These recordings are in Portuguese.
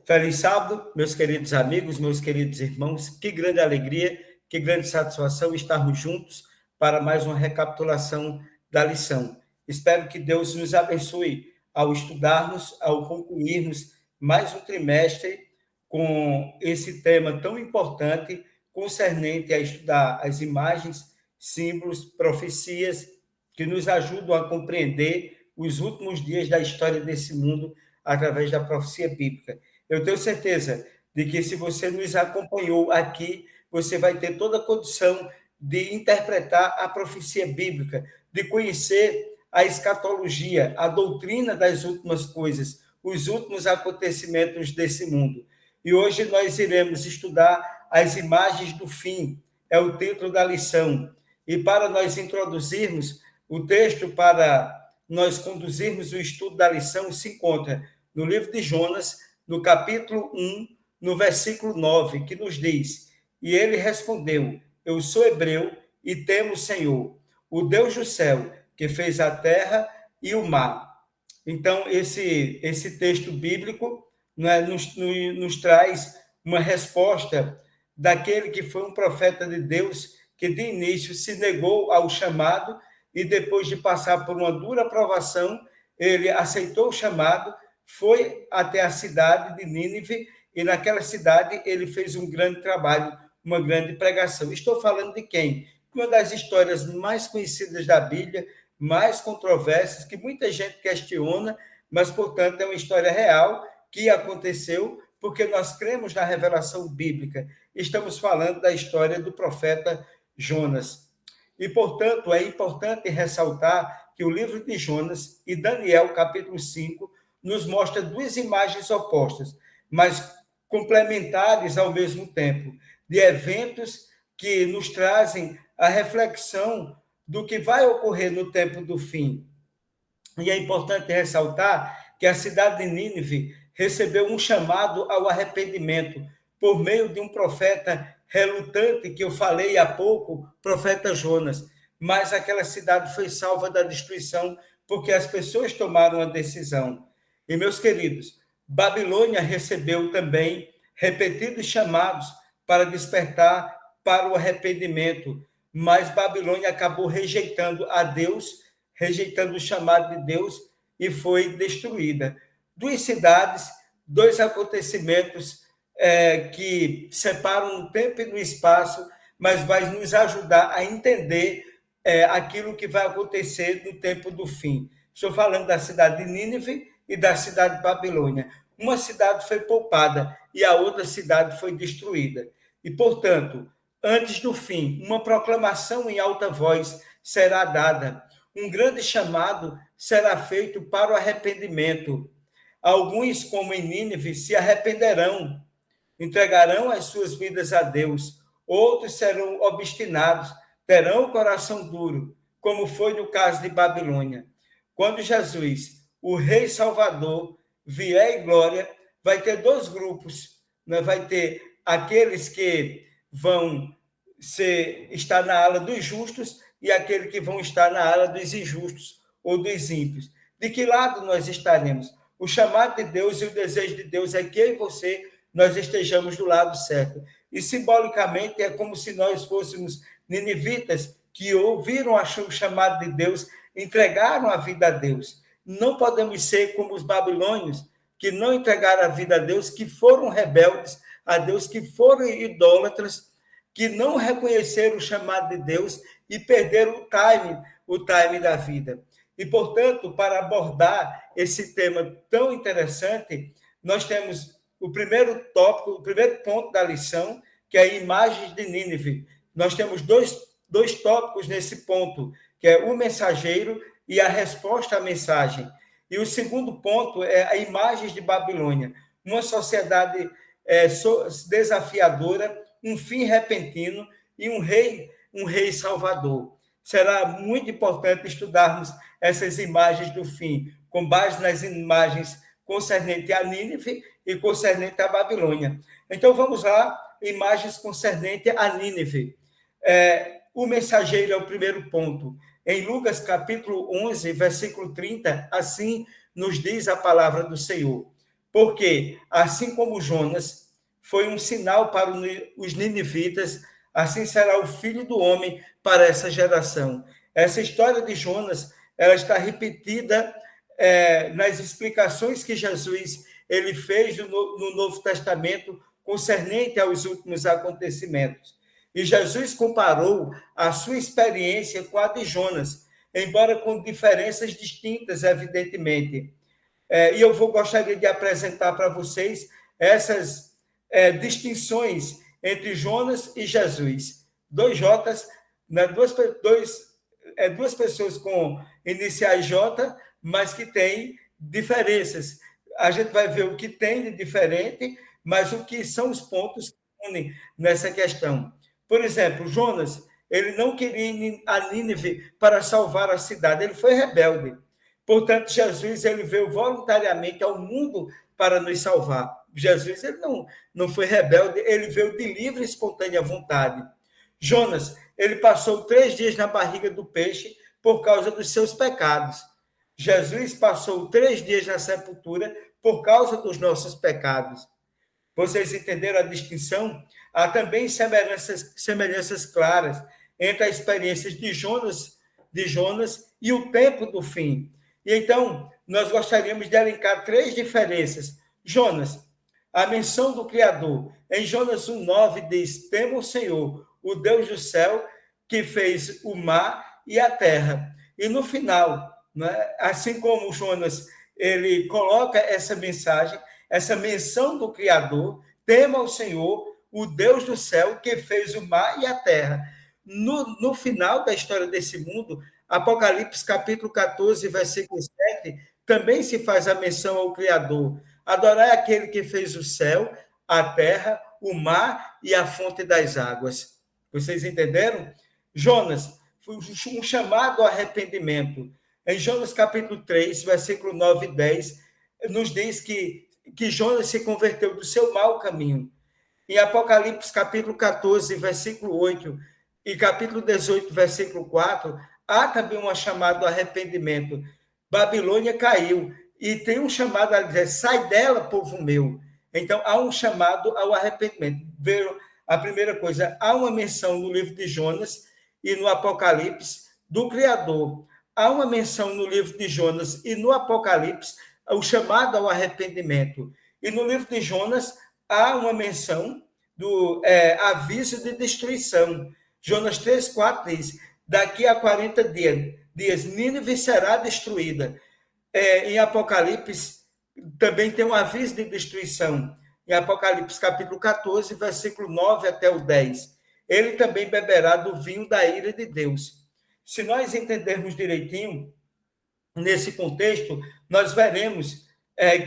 Feliz sábado, meus queridos amigos, meus queridos irmãos. Que grande alegria, que grande satisfação estarmos juntos para mais uma recapitulação da lição. Espero que Deus nos abençoe ao estudarmos, ao concluirmos mais um trimestre com esse tema tão importante concernente a estudar as imagens, símbolos, profecias que nos ajudam a compreender os últimos dias da história desse mundo através da profecia bíblica. Eu tenho certeza de que, se você nos acompanhou aqui, você vai ter toda a condição de interpretar a profecia bíblica, de conhecer a escatologia, a doutrina das últimas coisas, os últimos acontecimentos desse mundo. E hoje nós iremos estudar as imagens do fim, é o título da lição. E para nós introduzirmos o texto, para nós conduzirmos o estudo da lição, se encontra no livro de Jonas, no capítulo 1, no versículo 9, que nos diz: E ele respondeu: Eu sou hebreu e temo o Senhor, o Deus do céu, que fez a terra e o mar. Então, esse texto bíblico, né, nos traz uma resposta daquele que foi um profeta de Deus, que de início se negou ao chamado e, depois de passar por uma dura provação, ele aceitou o chamado, foi até a cidade de Nínive, e naquela cidade ele fez um grande trabalho, uma grande pregação. Estou falando de quem? Uma das histórias mais conhecidas da Bíblia, mais controversas, que muita gente questiona, mas, portanto, é uma história real que aconteceu, porque nós cremos na revelação bíblica. Estamos falando da história do profeta Jonas. E, portanto, é importante ressaltar que o livro de Jonas e Daniel, capítulo 5, nos mostra duas imagens opostas, mas complementares ao mesmo tempo, de eventos que nos trazem a reflexão do que vai ocorrer no tempo do fim. E é importante ressaltar que a cidade de Nínive recebeu um chamado ao arrependimento por meio de um profeta relutante, que eu falei há pouco, profeta Jonas. Mas aquela cidade foi salva da destruição porque as pessoas tomaram a decisão. E, meus queridos, Babilônia recebeu também repetidos chamados para despertar para o arrependimento, mas Babilônia acabou rejeitando a Deus, rejeitando o chamado de Deus, e foi destruída. Duas cidades, dois acontecimentos que separam no tempo e no espaço, mas vai nos ajudar a entender aquilo que vai acontecer no tempo do fim. Estou falando da cidade de Nínive e da cidade de Babilônia. Uma cidade foi poupada e a outra cidade foi destruída. E, portanto, antes do fim, uma proclamação em alta voz será dada. Um grande chamado será feito para o arrependimento. Alguns, como em Nínive, se arrependerão, entregarão as suas vidas a Deus. Outros serão obstinados, terão o coração duro, como foi no caso de Babilônia. Quando Jesus, o Rei Salvador, vier em glória, vai ter dois grupos, né? Vai ter aqueles que vão estar na ala dos justos e aqueles que vão estar na ala dos injustos ou dos ímpios. De que lado nós estaremos? O chamado de Deus e o desejo de Deus é que eu e você, nós estejamos do lado certo. E, simbolicamente, é como se nós fôssemos ninivitas que ouviram o chamado de Deus, entregaram a vida a Deus. Não podemos ser como os babilônios, que não entregaram a vida a Deus, que foram rebeldes a Deus, que foram idólatras, que não reconheceram o chamado de Deus e perderam o time da vida. E, portanto, para abordar esse tema tão interessante, nós temos o primeiro tópico, o primeiro ponto da lição, que é imagens de Nínive. Nós temos dois tópicos nesse ponto, que é o mensageiro e a resposta à mensagem. E o segundo ponto é a imagens de Babilônia, uma sociedade desafiadora, um fim repentino e um rei salvador. Será muito importante estudarmos essas imagens do fim, com base nas imagens concernentes a Nínive e concernentes a Babilônia. Então, vamos lá, imagens concernentes a Nínive. O mensageiro é o primeiro ponto. Em Lucas, capítulo 11, versículo 30, assim nos diz a palavra do Senhor. Porque, assim como Jonas foi um sinal para os ninivitas, assim será o Filho do Homem para essa geração. Essa história de Jonas, ela está repetida nas explicações que Jesus ele fez no Novo Testamento concernente aos últimos acontecimentos. E Jesus comparou a sua experiência com a de Jonas, embora com diferenças distintas, evidentemente. E eu gostaria de apresentar para vocês essas distinções entre Jonas e Jesus. Dois Jotas, né, duas pessoas com iniciais J, mas que têm diferenças. A gente vai ver o que tem de diferente, mas o que são os pontos que unem nessa questão. Por exemplo, Jonas, ele não queria ir a Nínive para salvar a cidade, ele foi rebelde. Portanto, Jesus ele veio voluntariamente ao mundo para nos salvar. Jesus ele não foi rebelde, ele veio de livre e espontânea vontade. Jonas, ele passou 3 dias na barriga do peixe por causa dos seus pecados. Jesus passou 3 dias na sepultura por causa dos nossos pecados. Vocês entenderam a distinção? Há também semelhanças claras entre as experiências de Jonas e o tempo do fim. E então, nós gostaríamos de elencar 3 diferenças. Jonas, a menção do Criador. Em Jonas 1,9 diz: tema o Senhor, o Deus do céu, que fez o mar e a terra. E no final, né, assim como Jonas ele coloca essa mensagem, essa menção do Criador, tema o Senhor, o Deus do céu, que fez o mar e a terra. No final da história desse mundo, Apocalipse capítulo 14, versículo 7, também se faz a menção ao Criador. Adorar aquele que fez o céu, a terra, o mar e a fonte das águas. Vocês entenderam? Jonas, foi um chamado ao arrependimento. Em Jonas capítulo 3, versículo 9 e 10, nos diz que Jonas se converteu do seu mau caminho. Em Apocalipse capítulo 14, versículo 8 e capítulo 18, versículo 4, há também uma chamada ao arrependimento. Babilônia caiu e tem um chamado a dizer: sai dela, povo meu. Então, há um chamado ao arrependimento. A primeira coisa, há uma menção no livro de Jonas e no Apocalipse do Criador. Há uma menção no livro de Jonas e no Apocalipse o chamado ao arrependimento. E no livro de Jonas há uma menção do aviso de destruição. Jonas 3,4 diz: daqui a 40 dias Nínive será destruída. Em Apocalipse também tem um aviso de destruição. Em Apocalipse capítulo 14, versículo 9 até o 10. Ele também beberá do vinho da ira de Deus. Se nós entendermos direitinho, nesse contexto, nós veremos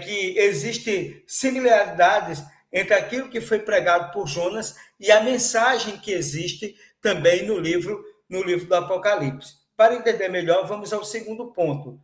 que existem similaridades entre aquilo que foi pregado por Jonas e a mensagem que existe também no livro do Apocalipse. Para entender melhor, vamos ao segundo ponto.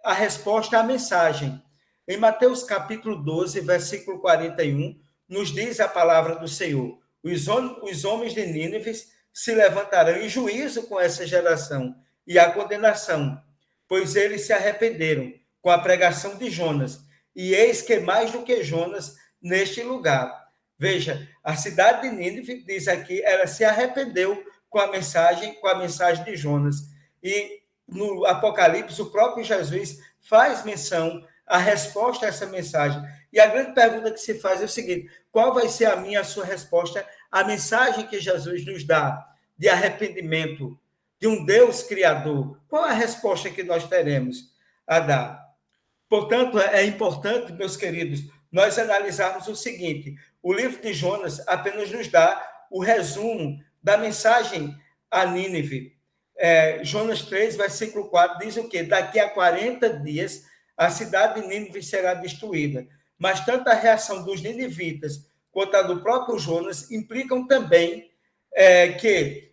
A resposta à mensagem. Em Mateus capítulo 12, versículo 41, nos diz a palavra do Senhor: os homens de Nínive se levantarão em juízo com essa geração e a condenação, pois eles se arrependeram com a pregação de Jonas, e eis que mais do que Jonas neste lugar. Veja, a cidade de Nínive, diz aqui, ela se arrependeu com a mensagem de Jonas. E no Apocalipse, o próprio Jesus faz menção à resposta a essa mensagem. E a grande pergunta que se faz é o seguinte: qual vai ser a minha, a sua resposta à mensagem que Jesus nos dá de arrependimento, de um Deus criador? Qual a resposta que nós teremos a dar? Portanto, é importante, meus queridos, nós analisarmos o seguinte: o livro de Jonas apenas nos dá o resumo da mensagem a Nínive. Jonas 3, versículo 4, diz o quê? Daqui a 40 dias a cidade de Nínive será destruída. Mas tanto a reação dos ninivitas quanto a do próprio Jonas implicam também que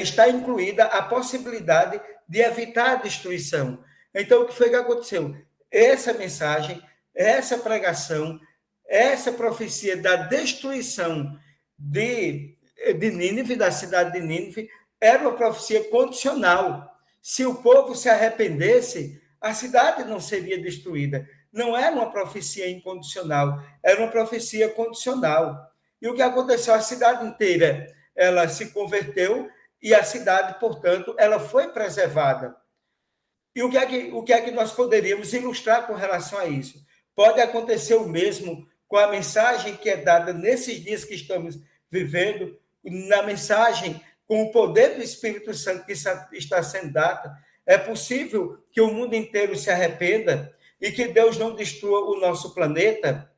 está incluída a possibilidade de evitar a destruição. Então, o que foi que aconteceu? Essa mensagem, essa pregação, essa profecia da destruição de Nínive, da cidade de Nínive, era uma profecia condicional. Se o povo se arrependesse, a cidade não seria destruída. não era uma profecia incondicional, era uma profecia condicional. E o que aconteceu? A cidade inteira, ela se converteu e a cidade, portanto, ela foi preservada. E o que é que nós poderíamos ilustrar com relação a isso? Pode acontecer o mesmo com a mensagem que é dada nesses dias que estamos vivendo, na mensagem com o poder do Espírito Santo que está sendo dada. É possível que o mundo inteiro se arrependa e que Deus não destrua o nosso planeta?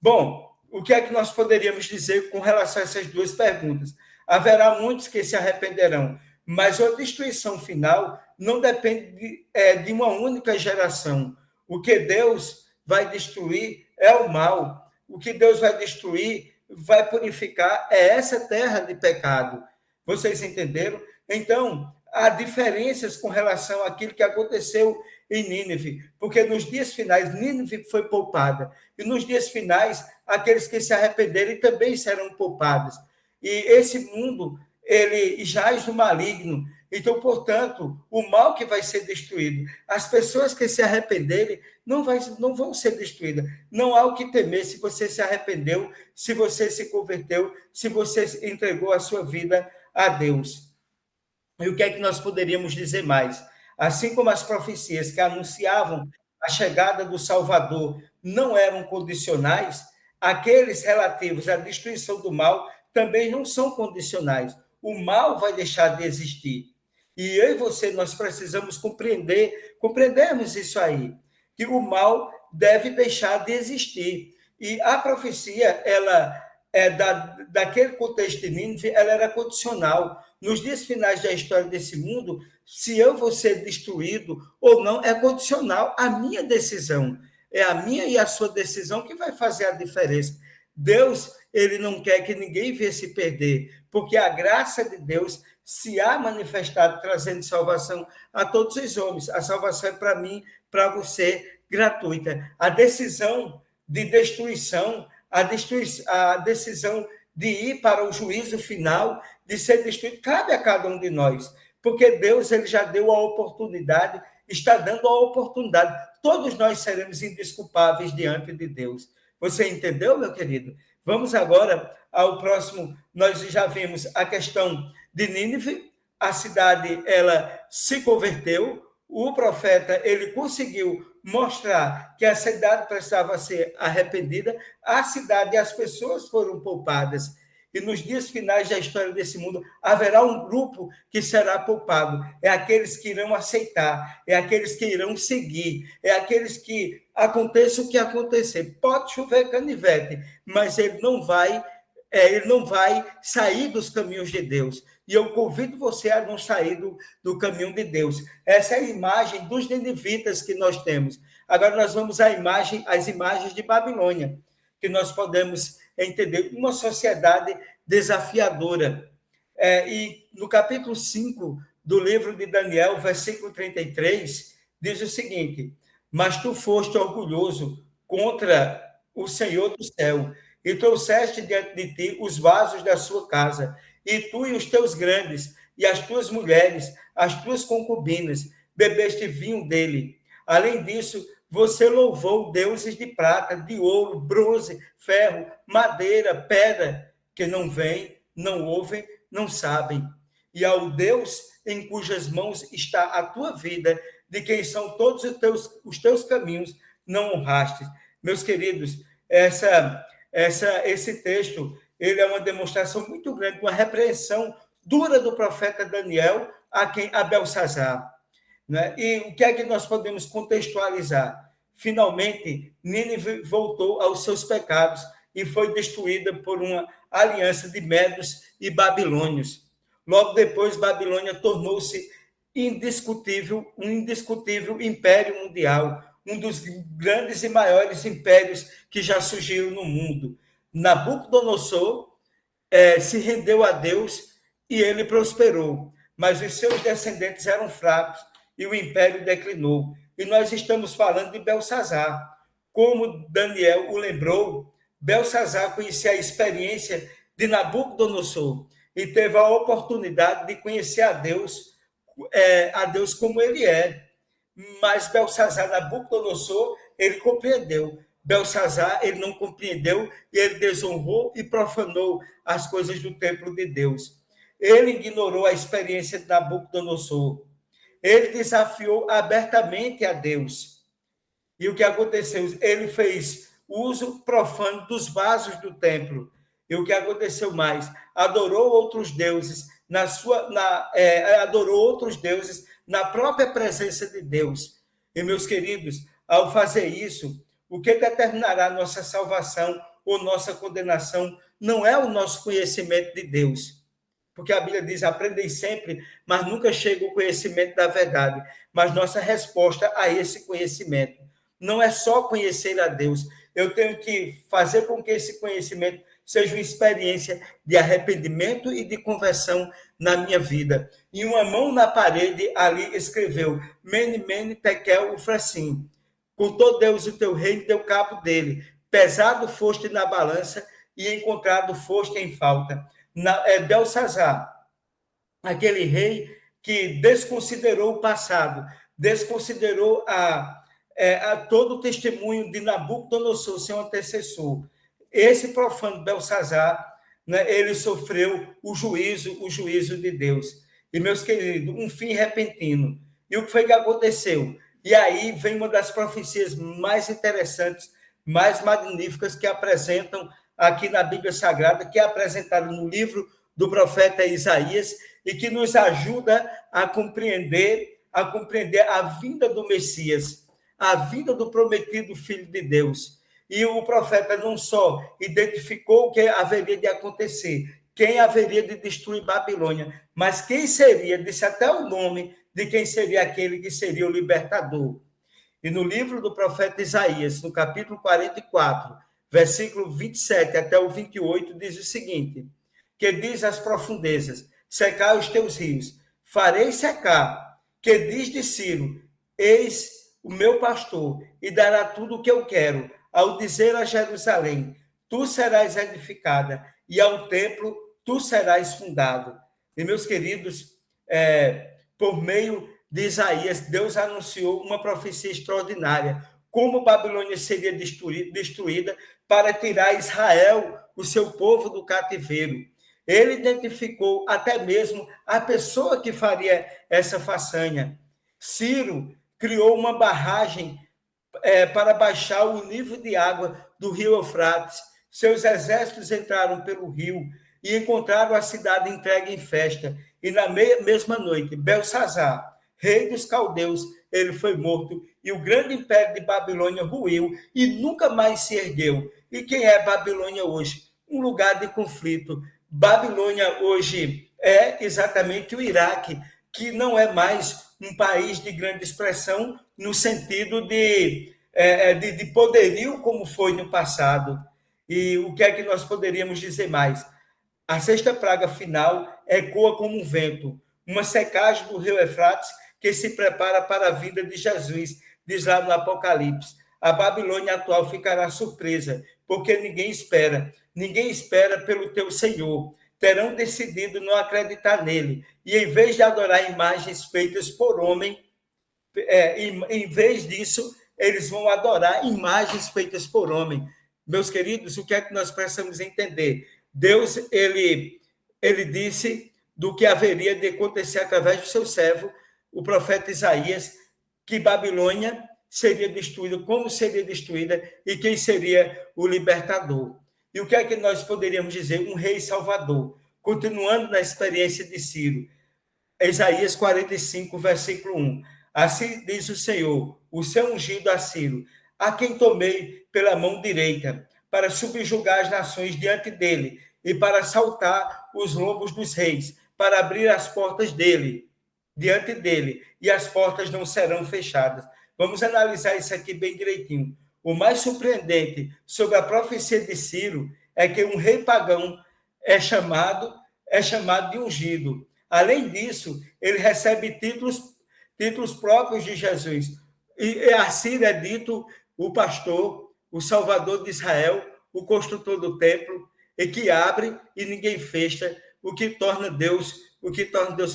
Bom, o que é que nós poderíamos dizer com relação a essas duas perguntas? Haverá muitos que se arrependerão, mas a destruição final não depende de uma única geração. O que Deus vai destruir é o mal. O que Deus vai destruir, vai purificar, é essa terra de pecado. Vocês entenderam? Então, há diferenças com relação àquilo que aconteceu em Nínive, porque nos dias finais, Nínive foi poupada, e nos dias finais, aqueles que se arrependerem também serão poupados. E esse mundo, ele jaz no maligno, então, portanto, o mal que vai ser destruído, as pessoas que se arrependerem não vão ser destruídas. Não há o que temer se você se arrependeu, se você se converteu, se você entregou a sua vida a Deus. E o que é que nós poderíamos dizer mais? Assim como as profecias que anunciavam a chegada do Salvador não eram condicionais, aqueles relativos à destruição do mal também não são condicionais. O mal vai deixar de existir. E eu e você, nós precisamos compreendermos isso aí, que o mal deve deixar de existir. E a profecia, ela daquele contexto de Nínive, ela era condicional. Nos dias finais da história desse mundo, se eu vou ser destruído ou não, é condicional à minha decisão. É a minha e a sua decisão que vai fazer a diferença. Deus, ele não quer que ninguém venha se perder, porque a graça de Deus se há manifestado trazendo salvação a todos os homens. A salvação é para mim, para você, gratuita. A decisão de destruição, a decisão de ir para o juízo final, de ser destruído, cabe a cada um de nós, porque Deus, ele já deu a oportunidade, está dando a oportunidade. Todos nós seremos indesculpáveis diante de Deus. Você entendeu, meu querido? Vamos agora ao próximo. Nós já vimos a questão de Nínive, a cidade, ela se converteu, o profeta, ele conseguiu mostrar que a cidade precisava ser arrependida, a cidade e as pessoas foram poupadas. E nos dias finais da história desse mundo, haverá um grupo que será poupado. É aqueles que irão aceitar, é aqueles que irão seguir, é aqueles que aconteça o que acontecer. Pode chover canivete, mas ele não vai sair dos caminhos de Deus. E eu convido você a não sair do caminho de Deus. Essa é a imagem dos ninivitas que nós temos. Agora nós vamos às imagens de Babilônia, que nós podemos entender uma sociedade desafiadora. E no capítulo 5 do livro de Daniel, versículo 33, diz o seguinte: mas tu foste orgulhoso contra o Senhor do céu, e trouxeste diante de ti os vasos da sua casa, e tu e os teus grandes, e as tuas mulheres, as tuas concubinas, bebeste vinho dele. Além disso, você louvou deuses de prata, de ouro, bronze, ferro, madeira, pedra, que não veem, não ouvem, não sabem. E ao Deus em cujas mãos está a tua vida, de quem são todos os teus caminhos, não honraste. Meus queridos, esse texto, ele é uma demonstração muito grande, uma repreensão dura do profeta Daniel a Belsazar. Né? E o que é que nós podemos contextualizar? Finalmente, Nínive voltou aos seus pecados e foi destruída por uma aliança de medos e babilônios. Logo depois, Babilônia tornou-se um indiscutível império mundial, um dos grandes e maiores impérios que já surgiram no mundo. Nabucodonosor se rendeu a Deus e ele prosperou, mas os seus descendentes eram fracos e o império declinou. E nós estamos falando de Belsazar. Como Daniel o lembrou, Belsazar conhecia a experiência de Nabucodonosor e teve a oportunidade de conhecer a Deus como ele é. Mas Belsazar, Nabucodonosor, ele compreendeu. Belsazar, ele não compreendeu e ele desonrou e profanou as coisas do templo de Deus. Ele ignorou a experiência de Nabucodonosor. Ele desafiou abertamente a Deus. E o que aconteceu? Ele fez uso profano dos vasos do templo. E o que aconteceu mais? Adorou outros deuses adorou outros deuses na própria presença de Deus. E, meus queridos, ao fazer isso, o que determinará nossa salvação ou nossa condenação não é o nosso conhecimento de Deus. Porque a Bíblia diz, aprendem sempre, mas nunca chega o conhecimento da verdade. Mas nossa resposta a esse conhecimento não é só conhecer a Deus. Eu tenho que fazer com que esse conhecimento seja uma experiência de arrependimento e de conversão na minha vida. E uma mão na parede ali escreveu, Mene, Mene, Tekel, Ufrasim. Contou Deus o teu reino, deu cabo dele. Pesado foste na balança e encontrado foste em falta. Belsazar, aquele rei que desconsiderou o passado, desconsiderou a todo o testemunho de Nabucodonosor, seu antecessor. Esse profano Belsazar, né, ele sofreu o juízo de Deus. E, meus queridos, um fim repentino. E o que foi que aconteceu? E aí vem uma das profecias mais interessantes, mais magníficas que apresentam aqui na Bíblia Sagrada, que é apresentada no livro do profeta Isaías e que nos ajuda a compreender a vinda do Messias, a vinda do prometido Filho de Deus. E o profeta não só identificou o que haveria de acontecer, quem haveria de destruir Babilônia, mas quem seria, disse até o nome de quem seria aquele que seria o libertador. E no livro do profeta Isaías, no capítulo 44, versículo 27 até o 28, diz o seguinte, que diz às profundezas, secai os teus rios, farei secar, que diz de Ciro, eis o meu pastor, e dará tudo o que eu quero, ao dizer a Jerusalém, tu serás edificada, e ao templo tu serás fundado. E, meus queridos, por meio de Isaías, Deus anunciou uma profecia extraordinária, como Babilônia seria destruída para tirar Israel, o seu povo, do cativeiro. Ele identificou até mesmo a pessoa que faria essa façanha. Ciro criou uma barragem para baixar o nível de água do rio Eufrates. Seus exércitos entraram pelo rio e encontraram a cidade entregue em festa. E na mesma noite, Belsazar, rei dos caldeus, ele foi morto e o grande império de Babilônia ruiu e nunca mais se ergueu. E quem é Babilônia hoje? Um lugar de conflito. Babilônia hoje é exatamente o Iraque, que não é mais um país de grande expressão no sentido de poderio como foi no passado. E o que é que nós poderíamos dizer mais? A sexta praga final ecoa como um vento, uma secagem do rio Eufrates que se prepara para a vinda de Jesus, diz lá no Apocalipse. A Babilônia atual ficará surpresa, porque ninguém espera pelo teu Senhor. Terão decidido não acreditar nele, e em vez de adorar imagens feitas por homem, em vez disso, eles vão adorar imagens feitas por homem. Meus queridos, o que é que nós precisamos entender? Deus, ele disse do que haveria de acontecer através do seu servo, o profeta Isaías, que Babilônia seria destruída, como seria destruída e quem seria o libertador. E o que é que nós poderíamos dizer? Um rei salvador. Continuando na experiência de Ciro, Isaías 45, versículo 1. Assim diz o Senhor, o seu ungido a Ciro, a quem tomei pela mão direita, para subjugar as nações diante dele, e para saltar os lombos dos reis, para abrir as portas diante dele, e as portas não serão fechadas. Vamos analisar isso aqui bem direitinho. O mais surpreendente sobre a profecia de Ciro é que um rei pagão é chamado de ungido. Além disso, ele recebe títulos próprios de Jesus. E a Ciro é dito o pastor, o salvador de Israel, o construtor do templo, e que abre e ninguém fecha, o que torna Deus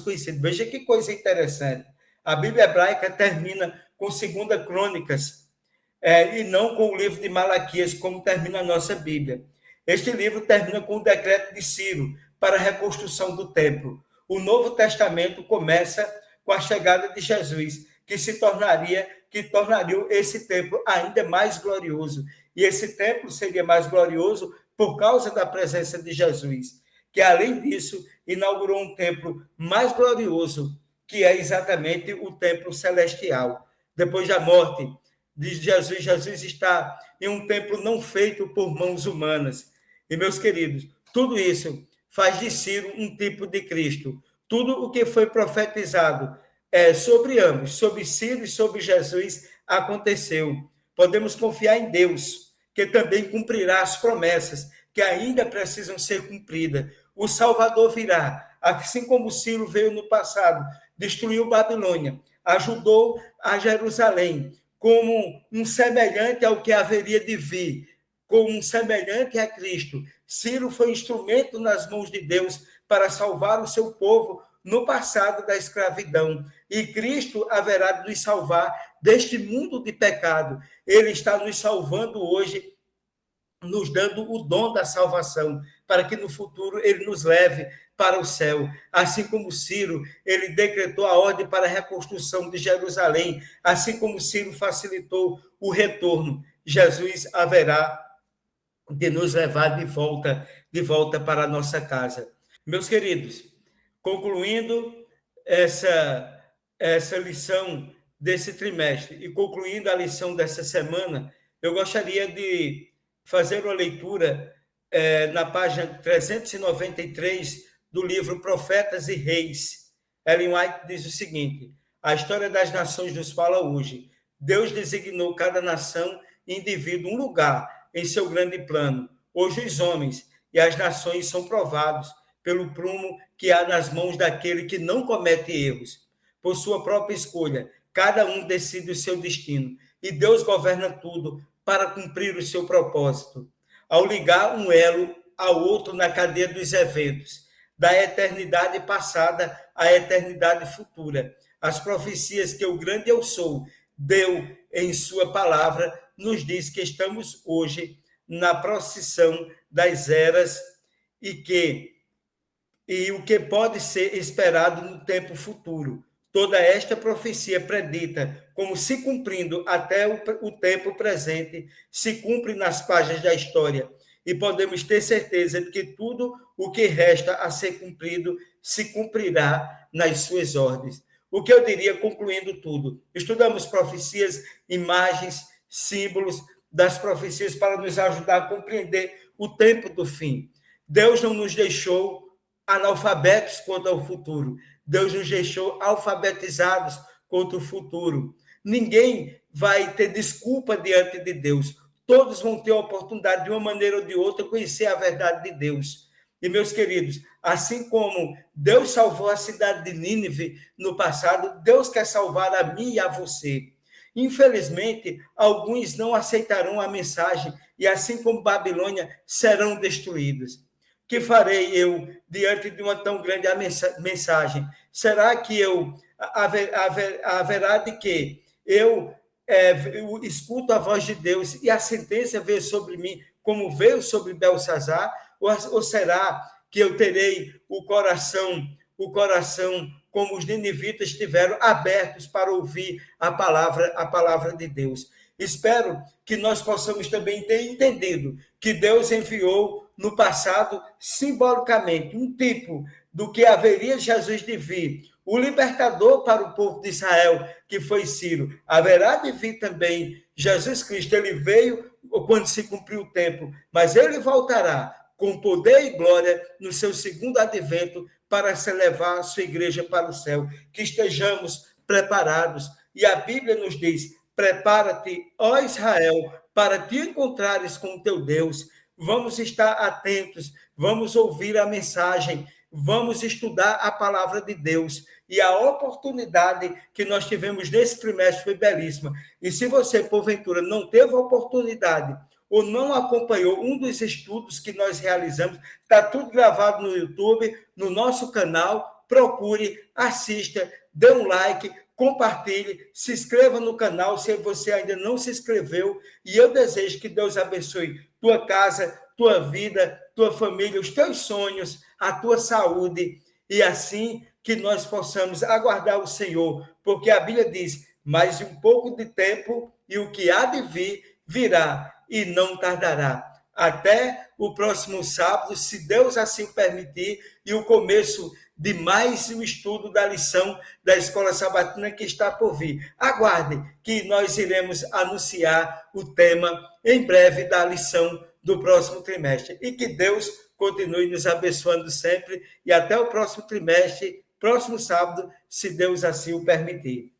conhecido. Veja que coisa interessante. A Bíblia hebraica termina com 2 Crônicas, e não com o livro de Malaquias, como termina a nossa Bíblia. Este livro termina com o decreto de Ciro para a reconstrução do templo. O Novo Testamento começa com a chegada de Jesus, que tornaria esse templo ainda mais glorioso. E esse templo seria mais glorioso por causa da presença de Jesus, que, além disso, inaugurou um templo mais glorioso, que é exatamente o templo celestial. Depois da morte de Jesus, Jesus está em um templo não feito por mãos humanas. E, meus queridos, tudo isso faz de Ciro um tipo de Cristo. Tudo o que foi profetizado sobre ambos, sobre Ciro e sobre Jesus, aconteceu. Podemos confiar em Deus, que também cumprirá as promessas que ainda precisam ser cumpridas. O Salvador virá, assim como Ciro veio no passado, destruiu Babilônia, ajudou a Jerusalém, como um semelhante ao que haveria de vir, como um semelhante a Cristo. Ciro foi instrumento nas mãos de Deus para salvar o seu povo no passado da escravidão. E Cristo haverá de nos salvar deste mundo de pecado. Ele está nos salvando hoje, nos dando o dom da salvação, para que no futuro ele nos leve para o céu. Assim como Ciro, ele decretou a ordem para a reconstrução de Jerusalém, assim como Ciro facilitou o retorno, Jesus haverá de nos levar de volta para a nossa casa. Meus queridos, concluindo essa lição desse trimestre e concluindo a lição dessa semana, eu gostaria de fazer uma leitura na página 393 do livro Profetas e Reis. Ellen White diz o seguinte: a história das nações nos fala hoje. Deus designou cada nação e indivíduo um lugar em seu grande plano. Hoje os homens e as nações são provados pelo prumo que há nas mãos daquele que não comete erros. Por sua própria escolha, cada um decide o seu destino, e Deus governa tudo para cumprir o seu propósito. Ao ligar um elo ao outro na cadeia dos eventos, da eternidade passada à eternidade futura, as profecias que o grande Eu Sou deu em sua palavra, nos diz que estamos hoje na procissão das eras e o que pode ser esperado no tempo futuro. Toda esta profecia predita como se cumprindo até o tempo presente, se cumpre nas páginas da história. E podemos ter certeza de que tudo o que resta a ser cumprido se cumprirá nas suas ordens. O que eu diria, concluindo tudo? Estudamos profecias, imagens, símbolos das profecias para nos ajudar a compreender o tempo do fim. Deus não nos deixou analfabetos quanto ao futuro. Deus nos deixou alfabetizados quanto ao futuro. Ninguém vai ter desculpa diante de Deus. Todos vão ter a oportunidade, de uma maneira ou de outra, conhecer a verdade de Deus. E, meus queridos, assim como Deus salvou a cidade de Nínive no passado, Deus quer salvar a mim e a você. Infelizmente, alguns não aceitarão a mensagem e, assim como Babilônia, serão destruídos. Que farei eu diante de uma tão grande mensagem? Será que haverá de que eu escuto a voz de Deus e a sentença veio sobre mim como veio sobre Belsazar? Ou será que eu terei o coração como os ninivitas tiveram, abertos para ouvir a palavra de Deus? Espero que nós possamos também ter entendido que Deus enviou no passado, simbolicamente, um tipo do que haveria Jesus de vir, o libertador para o povo de Israel, que foi Ciro. Haverá de vir também Jesus Cristo. Ele veio quando se cumpriu o tempo, mas ele voltará com poder e glória no seu segundo advento para se levar a sua igreja para o céu. Que estejamos preparados. E a Bíblia nos diz: prepara-te, ó Israel, para te encontrares com o teu Deus. Vamos estar atentos, vamos ouvir a mensagem, vamos estudar a palavra de Deus. E a oportunidade que nós tivemos nesse trimestre foi belíssima. E se você, porventura, não teve a oportunidade ou não acompanhou um dos estudos que nós realizamos, está tudo gravado no YouTube, no nosso canal. Procure, assista, dê um like, compartilhe, se inscreva no canal se você ainda não se inscreveu, e eu desejo que Deus abençoe tua casa, tua vida, tua família, os teus sonhos, a tua saúde, e assim que nós possamos aguardar o Senhor, porque a Bíblia diz, mais um pouco de tempo e o que há de vir, virá e não tardará. Até o próximo sábado, se Deus assim permitir, e o começo de mais um estudo da lição da Escola Sabatina que está por vir. Aguardem que nós iremos anunciar o tema em breve da lição do próximo trimestre. E que Deus continue nos abençoando sempre e até o próximo trimestre, próximo sábado, se Deus assim o permitir.